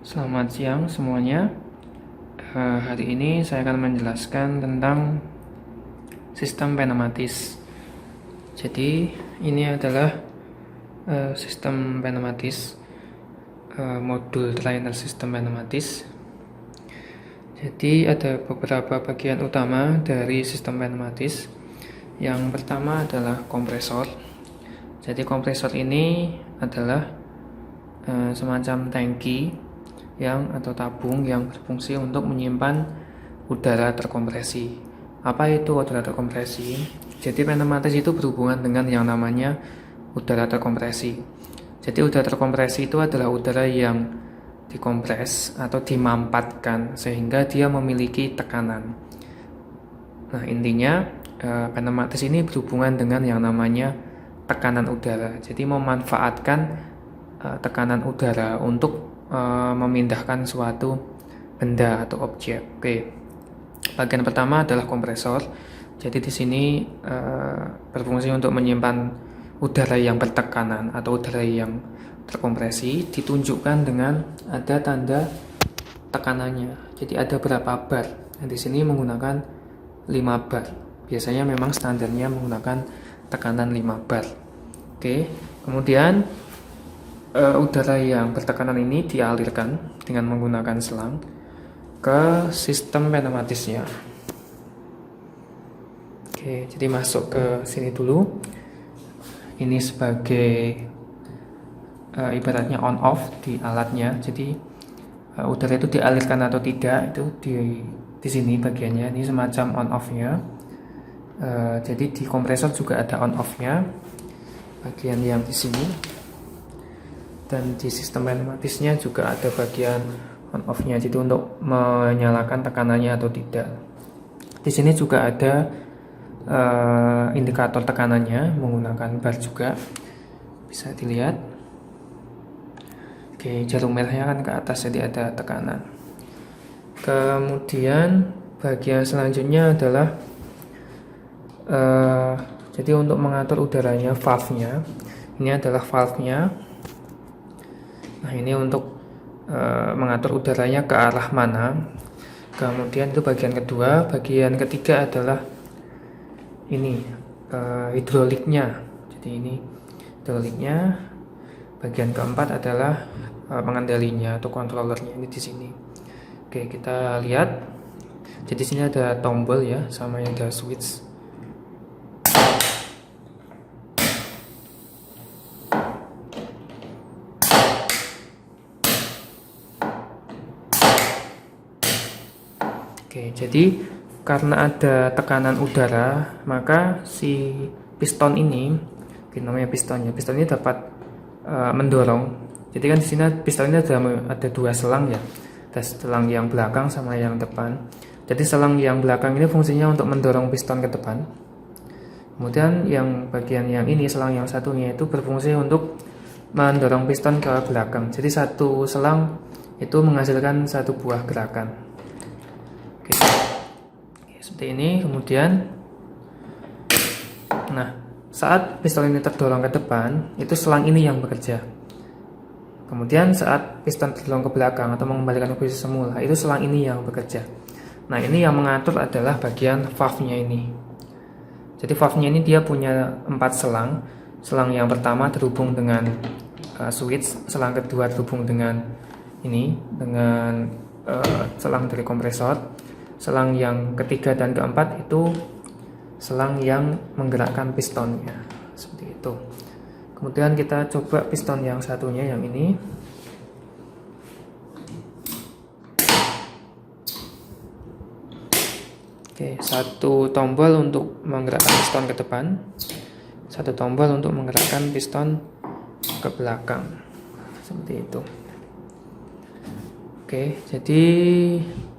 Selamat siang semuanya. Hari ini saya akan menjelaskan tentang sistem pneumatis. Jadi ini adalah sistem pneumatis, modul trainer sistem pneumatis. Jadi ada beberapa bagian utama dari sistem pneumatis. Yang pertama adalah kompresor. Jadi kompresor ini adalah semacam tangki atau tabung yang berfungsi untuk menyimpan udara terkompresi. Apa itu udara terkompresi? Jadi pneumatis itu berhubungan dengan yang namanya udara terkompresi. Jadi udara terkompresi itu adalah udara yang dikompres atau dimampatkan sehingga dia memiliki tekanan. Nah, intinya pneumatis ini berhubungan dengan yang namanya tekanan udara. Jadi memanfaatkan tekanan udara untuk memindahkan suatu benda atau objek. Oke. Bagian pertama adalah kompresor. Jadi di sini berfungsi untuk menyimpan udara yang bertekanan atau udara yang terkompresi, ditunjukkan dengan ada tanda tekanannya. Jadi ada berapa bar. Nah, di sini menggunakan 5 bar. Biasanya memang standarnya menggunakan tekanan 5 bar. Oke. Kemudian udara yang bertekanan ini dialirkan dengan menggunakan selang ke sistem pneumatisnya. Oke, jadi masuk ke sini dulu. Ini sebagai ibaratnya on off di alatnya. Jadi udara itu dialirkan atau tidak itu di sini bagiannya. Ini semacam on off-nya. Jadi di kompresor juga ada on off-nya. Bagian yang di sini. Dan di sistem pneumatisnya juga ada bagian on off-nya, jadi untuk menyalakan tekanannya atau tidak. Di sini juga ada indikator tekanannya menggunakan bar juga, bisa dilihat. Oke, jarum merahnya kan ke atas, jadi ada tekanan. Kemudian bagian selanjutnya adalah jadi untuk mengatur udaranya, valve-nya. Ini adalah valve-nya. Nah, ini untuk mengatur udaranya ke arah mana. Kemudian itu bagian kedua. Bagian ketiga adalah ini hidroliknya. Jadi ini hidroliknya. Bagian keempat adalah pengendalinya atau controllernya, ini di sini. Oke, kita lihat. Jadi sini ada tombol ya, sama yang ada switch. Oke, jadi karena ada tekanan udara, maka si piston ini, namanya pistonnya, piston ini dapat mendorong. Jadi kan di sini piston ini ada 2 selang ya, ada selang yang belakang sama yang depan. Jadi selang yang belakang ini fungsinya untuk mendorong piston ke depan. Kemudian yang bagian yang ini, selang yang satunya itu berfungsi untuk mendorong piston ke belakang. Jadi satu selang itu menghasilkan satu buah gerakan. Oke, seperti ini. Kemudian saat piston ini terdorong ke depan, itu selang ini yang bekerja. Kemudian saat piston terdorong ke belakang atau mengembalikan ke posisi semula, itu selang ini yang bekerja. Nah, ini yang mengatur adalah bagian valve-nya ini. Jadi valve-nya ini dia punya 4 selang. Selang yang pertama terhubung dengan switch, selang kedua terhubung dengan ini, dengan selang dari kompresor. Selang yang ketiga dan keempat itu selang yang menggerakkan pistonnya, seperti itu. Kemudian kita coba piston yang satunya, yang ini. Oke, satu tombol untuk menggerakkan piston ke depan, satu tombol untuk menggerakkan piston ke belakang, seperti itu. Oke, jadi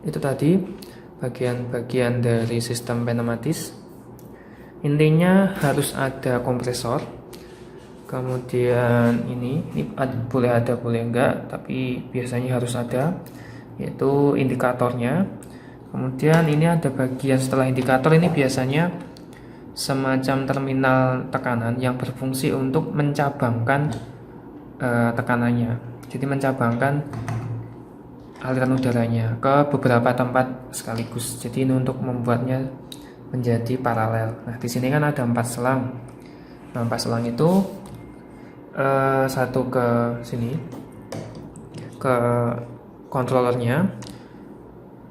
itu tadi bagian-bagian dari sistem pneumatis. Intinya harus ada kompresor. Kemudian ini boleh ada boleh enggak, tapi biasanya harus ada, yaitu indikatornya. Kemudian ini ada bagian setelah indikator, ini biasanya semacam terminal tekanan yang berfungsi untuk mencabangkan tekanannya. Jadi mencabangkan aliran udaranya ke beberapa tempat sekaligus. Jadi ini untuk membuatnya menjadi paralel. Nah, di sini kan ada 4 selang. Nah, 4 selang itu satu ke sini, ke controllernya,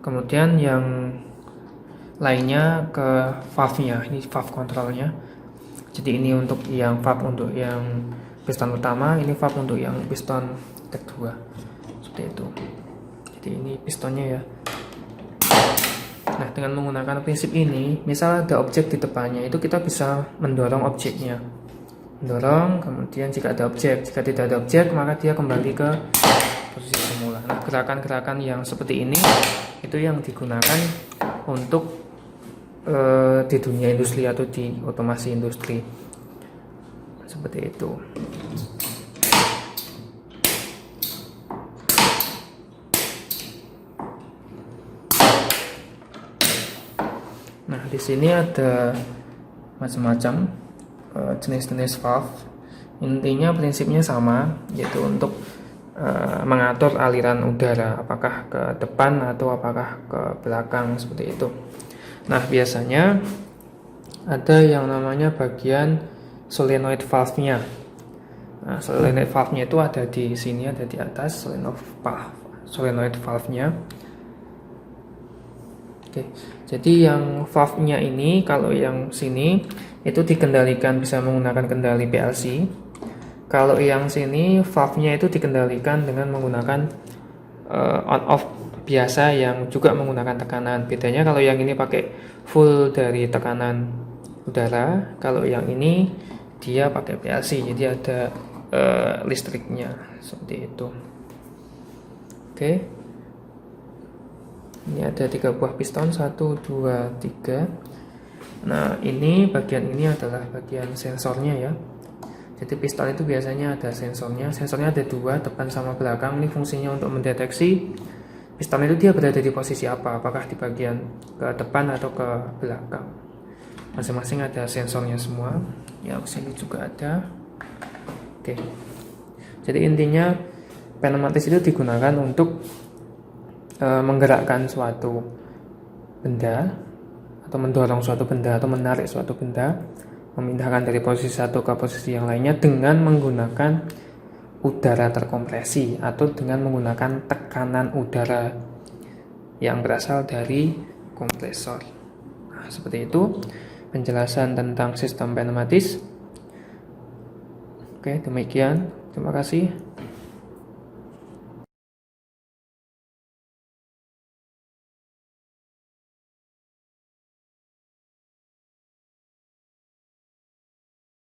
kemudian yang lainnya ke valve-nya. Ini valve controlnya. Jadi ini untuk yang valve untuk yang piston utama, ini valve untuk yang piston kedua. Seperti itu. Jadi ini pistonnya ya. Nah, dengan menggunakan prinsip ini, misal ada objek di depannya, itu kita bisa mendorong objeknya. Mendorong, kemudian jika ada objek, jika tidak ada objek, maka dia kembali ke posisi semula. Nah, gerakan-gerakan yang seperti ini itu yang digunakan untuk di dunia industri atau di otomasi industri. Seperti itu. Nah, di sini ada macam-macam jenis-jenis valve. Intinya prinsipnya sama, yaitu untuk mengatur aliran udara, apakah ke depan atau apakah ke belakang, seperti itu. Nah, biasanya ada yang namanya bagian solenoid valve-nya. Nah, solenoid valve-nya itu ada di sini, ada di atas solenoid valve-nya. Oke, jadi yang valve-nya ini, kalau yang sini itu dikendalikan bisa menggunakan kendali PLC. Kalau yang sini valve-nya itu dikendalikan dengan menggunakan on-off biasa yang juga menggunakan tekanan. Bedanya kalau yang ini pakai full dari tekanan udara, kalau yang ini dia pakai PLC, jadi ada listriknya seperti itu. Oke. Ini ada 3 buah piston, 1, 2, 3. Nah, ini bagian ini adalah bagian sensornya ya. Jadi piston itu biasanya ada sensornya. Sensornya ada 2, depan sama belakang. Ini fungsinya untuk mendeteksi piston itu dia berada di posisi apa, apakah di bagian ke depan atau ke belakang. Masing-masing ada sensornya semua. Yang sini juga ada. Oke. Jadi intinya pneumatis itu digunakan untuk menggerakkan suatu benda atau mendorong suatu benda atau menarik suatu benda, memindahkan dari posisi satu ke posisi yang lainnya dengan menggunakan udara terkompresi atau dengan menggunakan tekanan udara yang berasal dari kompresor. Nah, seperti itu penjelasan tentang sistem pneumatis. Oke, demikian. Terima kasih.